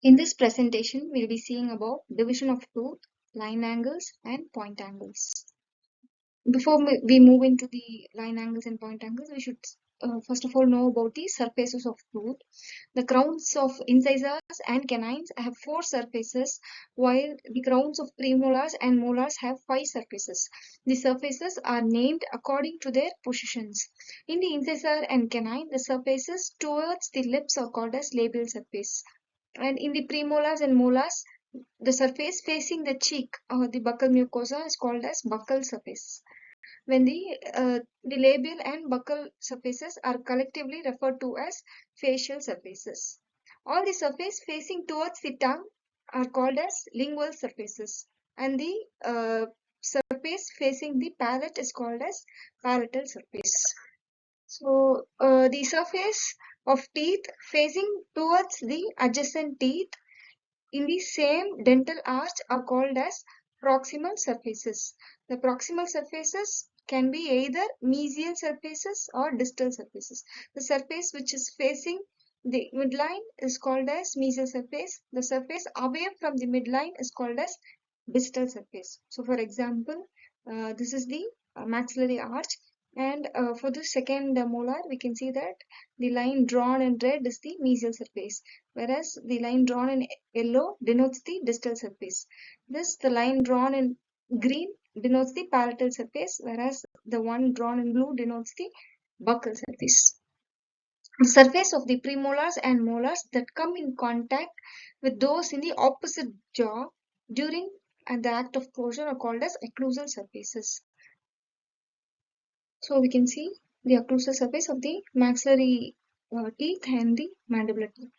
In this presentation, we'll be seeing about division of tooth, line angles, and point angles. Before we move into the line angles and point angles, we should first of all know about the surfaces of tooth. The crowns of incisors and canines have 4 surfaces, while the crowns of premolars and molars have 5 surfaces. The surfaces are named according to their positions. In the incisor and canine, the surfaces towards the lips are called as labial surface. And in the premolars and molars, the surface facing the cheek or the buccal mucosa is called as buccal surface. When the labial and buccal surfaces are collectively referred to as facial surfaces. All the surface facing towards the tongue are called as lingual surfaces, and the surface facing the palate is called as palatal surface. So the surface of teeth facing towards the adjacent teeth in the same dental arch are called as proximal surfaces. The proximal surfaces can be either mesial surfaces or distal surfaces. The surface which is facing the midline is called as mesial surface. The surface away from the midline is called as distal surface. So for example, this is the maxillary arch, and for the second molar we can see that the line drawn in red is the mesial surface, whereas the line drawn in yellow denotes the distal surface. The line drawn in green denotes the palatal surface, whereas the one drawn in blue denotes the buccal surface. The surface of the premolars and molars that come in contact with those in the opposite jaw during the act of closure are called as occlusal surfaces. So we can see the occlusal surface of the maxillary teeth and the mandibular teeth.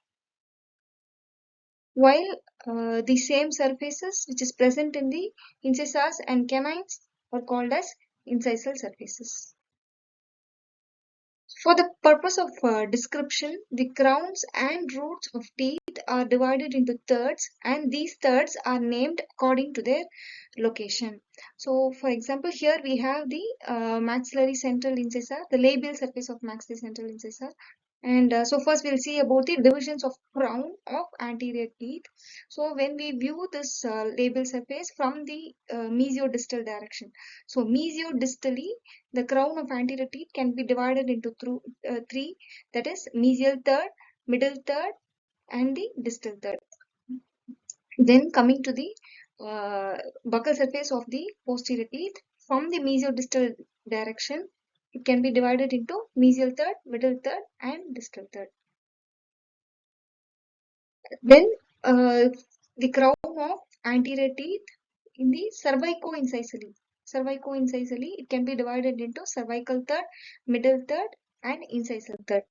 While the same surfaces which is present in the incisors and canines are called as incisal surfaces. For the purpose of description, the crowns and roots of teeth are divided into thirds, and these thirds are named according to their location. So, for example, here we have the maxillary central incisor, the labial surface of maxillary central incisor. And so first we'll see about the divisions of crown of anterior teeth. So when we view this labial surface from the mesiodistal direction. So mesiodistally, the crown of anterior teeth can be divided into three, that is mesial third, middle third, and the distal third. Then coming to the buccal surface of the posterior teeth, from the mesiodistal direction, it can be divided into mesial third, middle third, and distal third. Then the crown of anterior teeth in the cervico-incisally. Cervico-incisally, it can be divided into cervical third, middle third, and incisal third.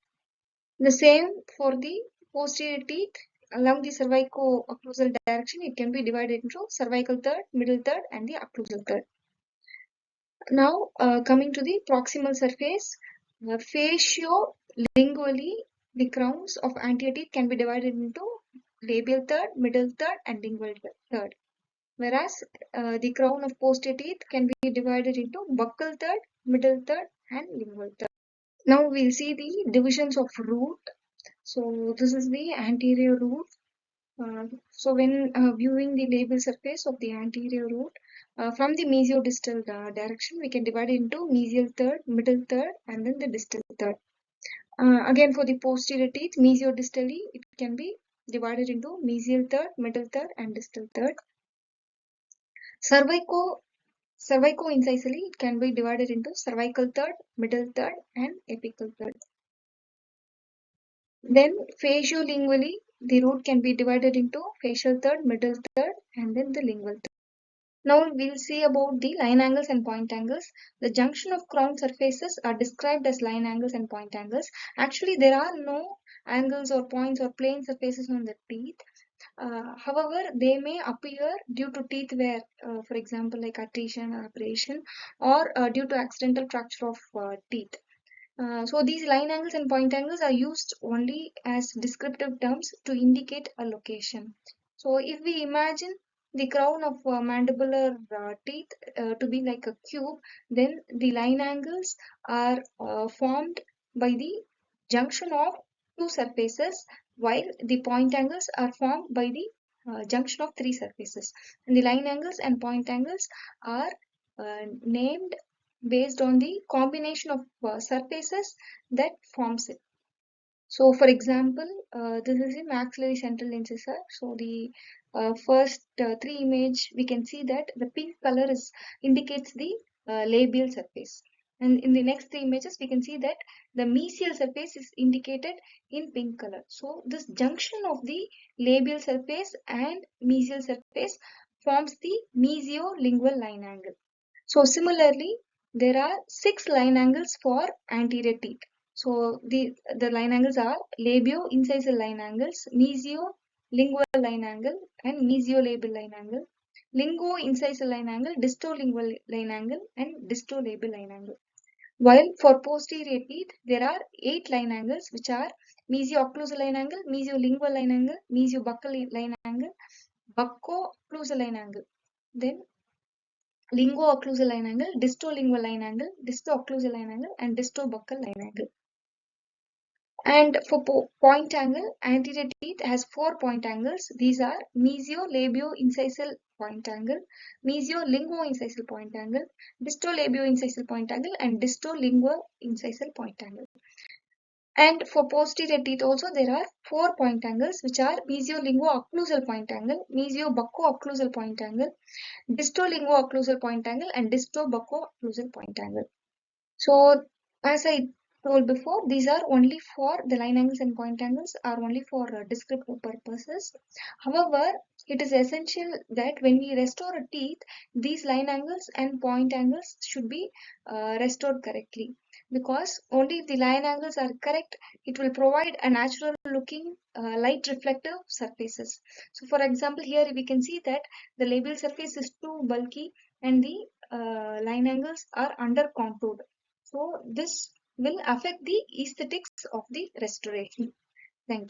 The same for the posterior teeth along the cervico-occlusal direction, it can be divided into cervical third, middle third, and the occlusal third. Now, coming to the proximal surface, fascio-lingually, the crowns of anterior teeth can be divided into labial third, middle third, and lingual third. Whereas the crown of posterior teeth can be divided into buccal third, middle third, and lingual third. Now we'll see the divisions of root. So this is the anterior root. So when viewing the labial surface of the anterior root, from the mesiodistal direction, we can divide it into mesial third, middle third, and then the distal third. Again, for the posterior teeth, mesiodistally, it can be divided into mesial third, middle third, and distal third. Cervico-incisally, it can be divided into cervical third, middle third, and apical third. Then facial-lingually, the root can be divided into facial third, middle third, and then the lingual third. Now we'll see about the line angles and point angles. The junction of crown surfaces are described as line angles and point angles. Actually, there are no angles or points or plane surfaces on the teeth. However, they may appear due to teeth wear, for example, like adhesion or abrasion, or due to accidental fracture of teeth. So these line angles and point angles are used only as descriptive terms to indicate a location. So if we imagine the crown of mandibular teeth to be like a cube, then the line angles are formed by the junction of two surfaces while the point angles are formed by the junction of three surfaces. And the line angles and point angles are named based on the combination of surfaces that forms it. So, for example, this is a maxillary central incisor. So, the first three image, we can see that the pink color indicates the labial surface. And in the next three images, we can see that the mesial surface is indicated in pink color. So, this junction of the labial surface and mesial surface forms the mesiolingual line angle. So similarly, there are 6 line angles for anterior teeth. So the line angles are labio-incisal line angles, mesio-lingual line angle, and mesiolabial line angle, lingo-incisal line angle, distolingual line angle, and distolabial line angle. While for posterior teeth, there are 8 line angles, which are mesio-occlusal line angle, mesiolingual line angle, mesio-buccal line angle, bucco-occlusal line angle. Then lingo-occlusal line angle, distolingual line angle, disto-occlusal line angle, and disto-buccal line angle. And for point angle, anterior teeth has 4 point angles. These are mesio-labio-incisal point angle, mesio-lingo-incisal point angle, disto-labio-incisal point angle, and disto-lingo-incisal point angle. And for posterior teeth also there are 4 point angles, which are mesio-lingo-occlusal point angle, mesio-bucco-occlusal point angle, disto-lingo-occlusal point angle, and disto-bucco-occlusal point angle. So, as I told before, these are only for the line angles and point angles are only for descriptive purposes. However, it is essential that when we restore a teeth, these line angles and point angles should be restored correctly, because only if the line angles are correct, it will provide a natural looking light reflective surfaces. So for example, here we can see that the labial surface is too bulky and the line angles are under contoured. So this will affect the aesthetics of the restoration. Thank you.